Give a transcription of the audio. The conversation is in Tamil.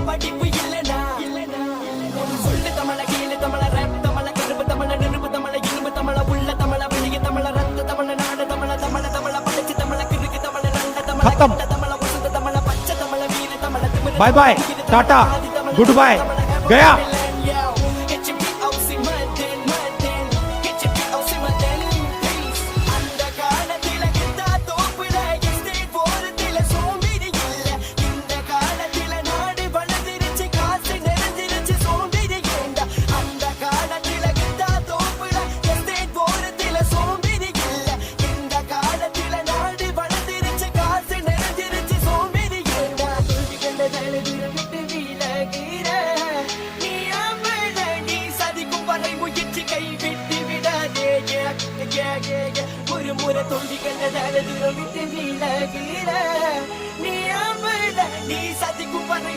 படிப்பு இல்லனா சொல்லு தமிழ கீழ தமிழ ரேப் தமிழ கருப்பு தமிழ நெருப்பு தமிழ இரும்பு தமிழ உள்ள தமிழ வெளிய தமிழ ரத்த தமிழ நாடு தமிழ தமிழ தமிழ படிச்சு தமிழ கிறுக்கு தமிழ நல்ல தமிழ தமிழ வசந்த தமிழ பச்சை தமிழ வீர தமிழ bye bye tata good bye गया ஒரு முறை தோண்டி கண்டதால தூரம் விட்டு விலகிற நீ அம்பல நீ சதிக்கும் பறை